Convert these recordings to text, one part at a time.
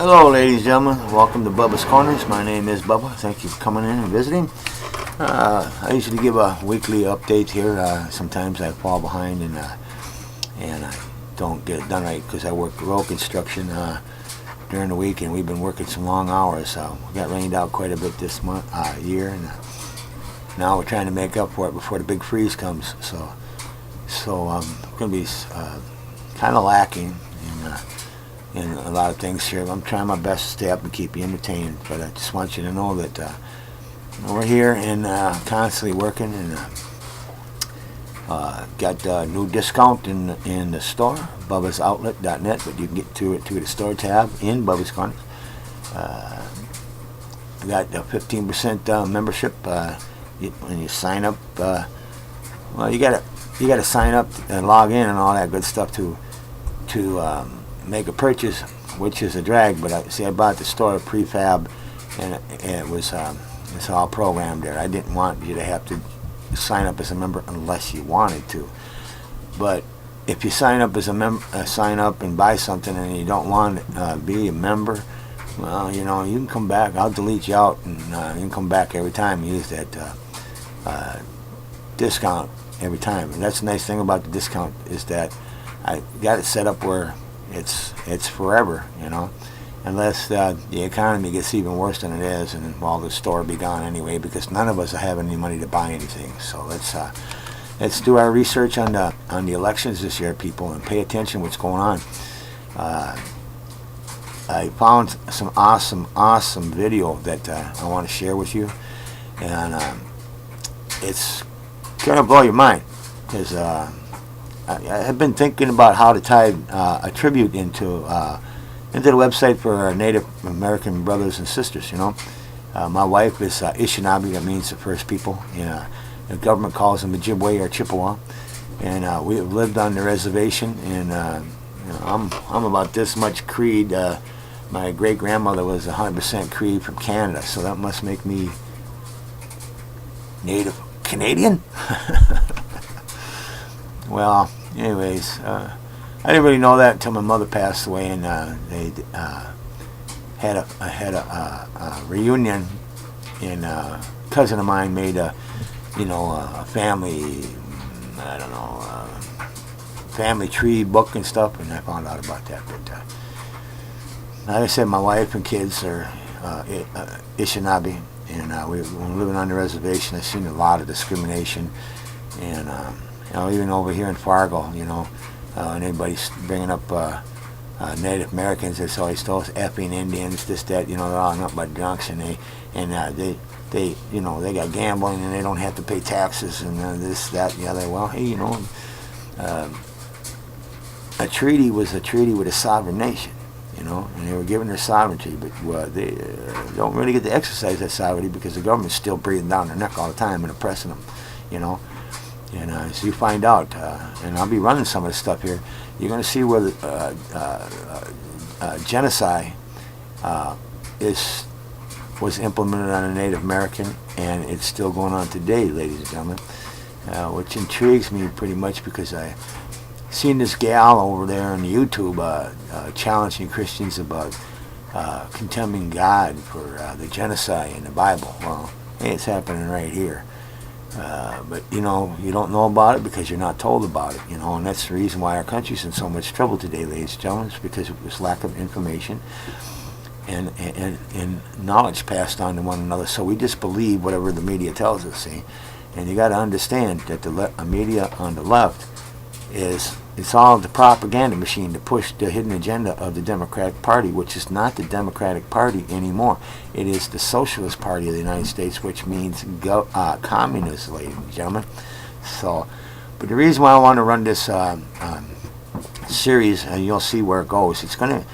Hello, ladies and gentlemen. Welcome to Bubba's Corners. My name is Bubba. Thank you for coming in and visiting. I usually give a weekly update here. Sometimes I fall behind and I don't get it done right because I work road construction during the week, and we've been working some long hours. We got rained out quite a bit this year, and now we're trying to make up for it before the big freeze comes. So we're going to be kind of lacking in a lot of things here. I'm trying my best to stay up and keep you entertained, but I just want you to know that we're here and constantly working, and got a new discount in the store, bubbasoutlet.net, but you can get to it through the store tab in Bubba's Corners. We got a 15% membership when you sign up. Well, you gotta sign up and log in and all that good stuff to make a purchase, which is a drag. But I bought the store prefab, and it was it's all programmed there. I didn't want you to have to sign up as a member unless you wanted to. But if you sign up as a member, sign up and buy something, and you don't want to be a member, well, you can come back. I'll delete you out, and you can come back every time and use that discount every time. And that's the nice thing about the discount, is that I got it set up where it's forever, unless the economy gets even worse than it is, and the store will be gone anyway, because none of us have any money to buy anything. So let's do our research on the elections this year, people, and pay attention to what's going on. I found some awesome video that I want to share with you, and it's gonna blow your mind, because I've been thinking about how to tie a tribute into the website for our Native American brothers and sisters. My wife is Anishinaabe. That means the first people. The government calls them Ojibwe or Chippewa, and we have lived on the reservation. And I'm about this much Creed. My great grandmother was 100% Creed from Canada, so that must make me Native Canadian. Well, anyways, I didn't really know that until my mother passed away, and they had a reunion, and a cousin of mine made a family, family tree book and stuff, and I found out about that. But like I said, my wife and kids are Anishinaabe, and we're living on the reservation. I've seen a lot of discrimination, and even over here in Fargo, and everybody's bringing up Native Americans. It's always those effing Indians, this, that, they're all nothing but drunks, and they got gambling, and they don't have to pay taxes, and this, that, and the other. Well, hey, a treaty was a treaty with a sovereign nation, and they were given their sovereignty, but they don't really get to exercise that sovereignty because the government's still breathing down their neck all the time and oppressing them, And as you find out, and I'll be running some of this stuff here, you're going to see where the genocide was implemented on a Native American, and it's still going on today, ladies and gentlemen, which intrigues me pretty much, because I seen this gal over there on YouTube challenging Christians about condemning God for the genocide in the Bible. Well, hey, it's happening right here. But you don't know about it because you're not told about it, and that's the reason why our country's in so much trouble today, ladies and gentlemen. It's because it was lack of information and knowledge passed on to one another. So we just believe whatever the media tells us, see. And you got to understand that the media on the left it's all the propaganda machine to push the hidden agenda of the Democratic Party, which is not the Democratic Party anymore. It is the Socialist Party of the United States, which means communist, ladies and gentlemen. So, but the reason why I want to run this series, and you'll see where it goes, it's going to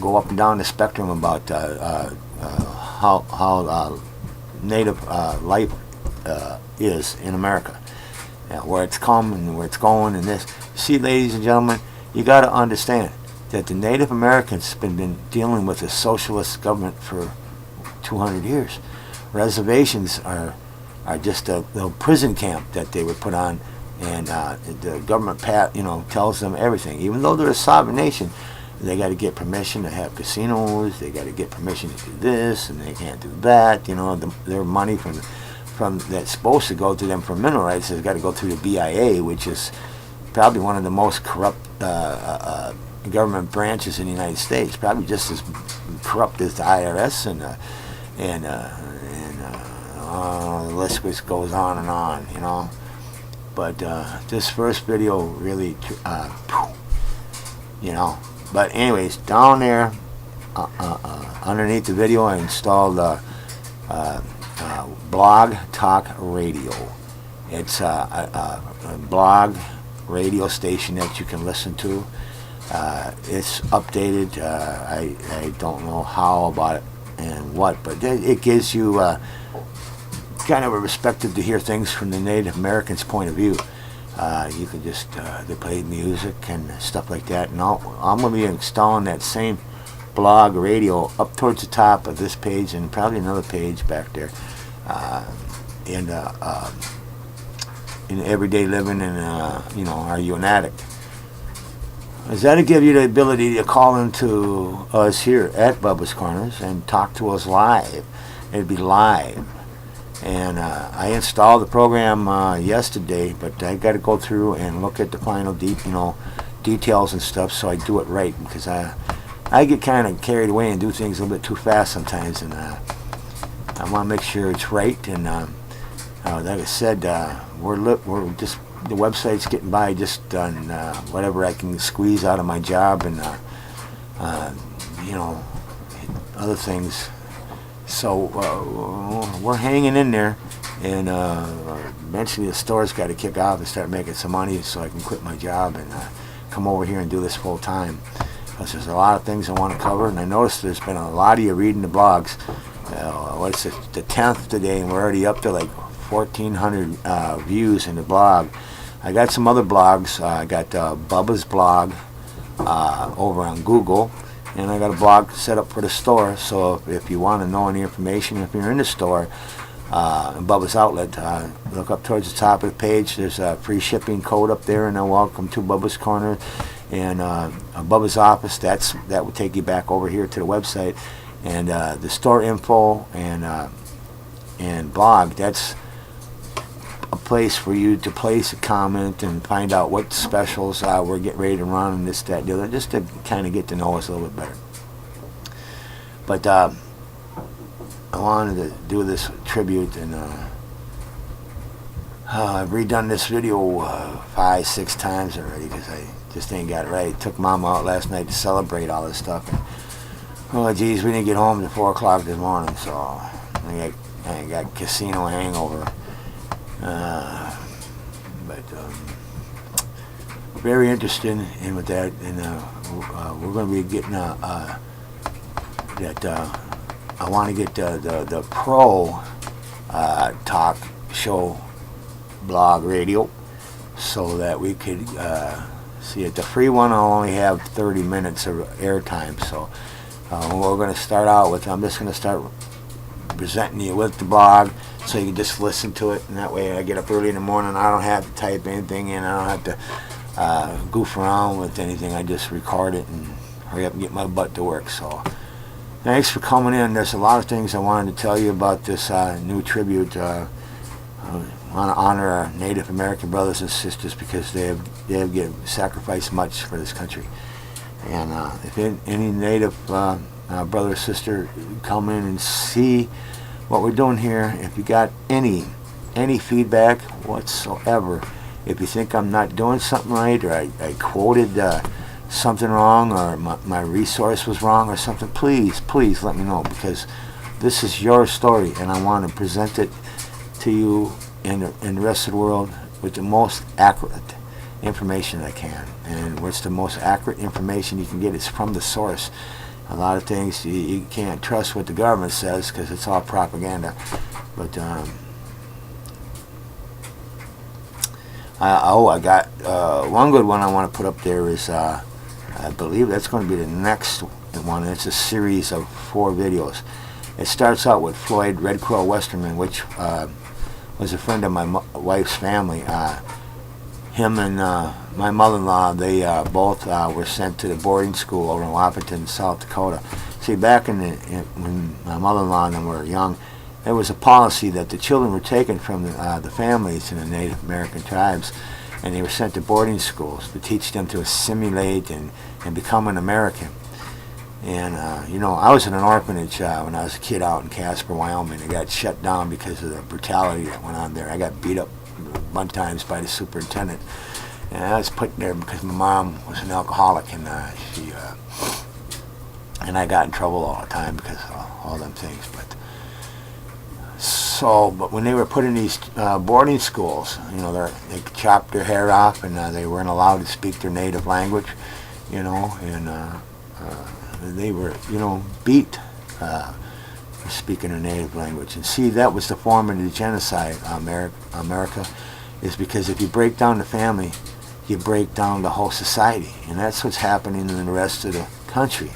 go up and down the spectrum about how Native life is in America. Where it's come and where it's going, and this. See, ladies and gentlemen, you got to understand that the Native Americans have been dealing with a socialist government for 200 years. Reservations are just a little prison camp that they were put on, and the government tells them everything. Even though they're a sovereign nation, they got to get permission to have casinos. They got to get permission to do this, and they can't do that. You know, their money from that's supposed to go to them for mineral rights has got to go through the BIA, which is probably one of the most corrupt government branches in the United States. Probably just as corrupt as the IRS, and the list just goes on and on. You know, but this first video really, you know. But anyways, down there, underneath the video, I installed Blog Talk Radio. It's a blog radio station that you can listen to. It's updated. I don't know how about it and what, but it gives you kind of a perspective to hear things from the Native Americans' point of view. You can just they play music and stuff like that, and I'm going to be installing that same blog radio up towards the top of this page and probably another page back there in everyday living and you know, Are You an Addict? Is that to give you the ability to call into us here at Bubba's Corners and talk to us live. It'd be live. And I installed the program yesterday, but I got to go through and look at the final details and stuff, so I do it right, because I get kind of carried away and do things a little bit too fast sometimes, and I want to make sure it's right. And like I said, we're just, the website's getting by just on whatever I can squeeze out of my job and you know, other things. So we're hanging in there, and eventually the store's got to kick off and start making some money so I can quit my job and come over here and do this full time. Because there's a lot of things I want to cover, and I noticed there's been a lot of you reading the blogs. What's it, the 10th today, and we're already up to like 1,400 views in the blog. I got some other blogs. I got Bubba's blog over on Google. And I got a blog set up for the store, so if you want to know any information, if you're in the store, Bubba's Outlet, look up towards the top of the page. There's a free shipping code up there, and a welcome to Bubba's Corner and Bubba's office. That will take you back over here to the website, and the store info and blog. That's a place for you to place a comment and find out what specials we're getting ready to run and this, that, the other, just to kind of get to know us a little bit better. But I wanted to do this tribute, and I've redone this video 5-6 times already, because I just ain't got it right. Took Mama out last night to celebrate all this stuff, and oh geez, we didn't get home until 4 o'clock this morning, so I got casino hangover. But very interested in with that, and we're going to be getting that. I want to get the pro talk show blog radio, so that we could see it. The free one I'll only have 30 minutes of airtime, so we're going to start out with. I'm just going to start presenting you with the blog, so you can just listen to it, and that way I get up early in the morning, I don't have to type anything in, I don't have to goof around with anything. I just record it and hurry up and get my butt to work. So thanks for coming in. There's a lot of things I wanted to tell you about this new tribute. I want to honor our Native American brothers and sisters, because they have sacrificed much for this country. And if any Native brother or sister come in and see what we're doing here, if you got any feedback whatsoever, if you think I'm not doing something right, or I quoted something wrong, or my resource was wrong or something, please let me know, because this is your story, and I want to present it to you and the rest of the world with the most accurate information I can. And what's the most accurate information you can get is from the source. A lot of things you can't trust what the government says, because it's all propaganda. But I got one good one I want to put up there. Is I believe that's going to be the next one. It's a series of 4 videos. It starts out with Floyd Red Crow Westerman, which was a friend of my wife's family. him and my mother-in-law, they both were sent to the boarding school over in Wahpeton, South Dakota. See, back when my mother-in-law and them were young, there was a policy that the children were taken from the families in the Native American tribes, and they were sent to boarding schools to teach them to assimilate and become an American. And, you know, I was in an orphanage when I was a kid out in Casper, Wyoming. It got shut down because of the brutality that went on there. I got beat up a bunch of times by the superintendent. And I was put there because my mom was an alcoholic, and and I got in trouble all the time because of all them things. But when they were put in these boarding schools, you know, they chopped their hair off, and they weren't allowed to speak their native language, you know, and they were, you know, beat for speaking their native language. And see, that was the form of the genocide, America, is because if you break down the family, you break down the whole society. And that's what's happening in the rest of the country.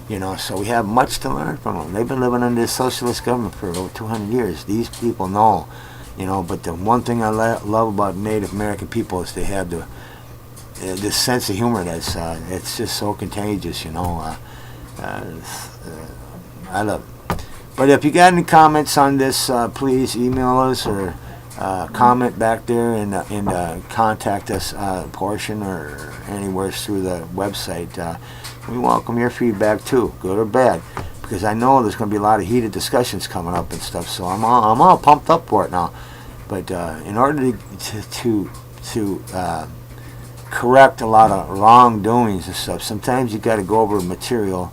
You know, so we have much to learn from them. They've been living under this socialist government for over 200 years. These people know, you know, but the one thing I love about Native American people is they have this sense of humor that's it's just so contagious, you know. I love it. But if you got any comments on this, please email us or comment back there in the contact us portion or anywhere through the website. We welcome your feedback too, good or bad, because I know there's going to be a lot of heated discussions coming up and stuff. So I'm all pumped up for it now. But in order to correct a lot of wrongdoings and stuff, sometimes you got to go over material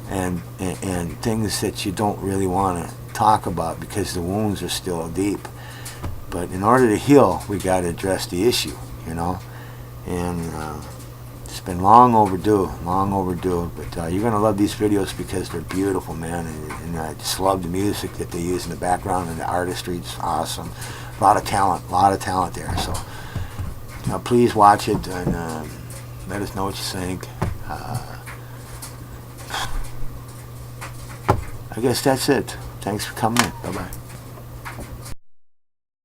and things that you don't really want to talk about because the wounds are still deep. But in order to heal, we got to address the issue, you know. And it's been long overdue. But you're going to love these videos because they're beautiful, man. And I just love the music that they use in the background, and the artistry. It's awesome. A lot of talent there. So please watch it and let us know what you think. I guess that's it. Thanks for coming in. Bye-bye.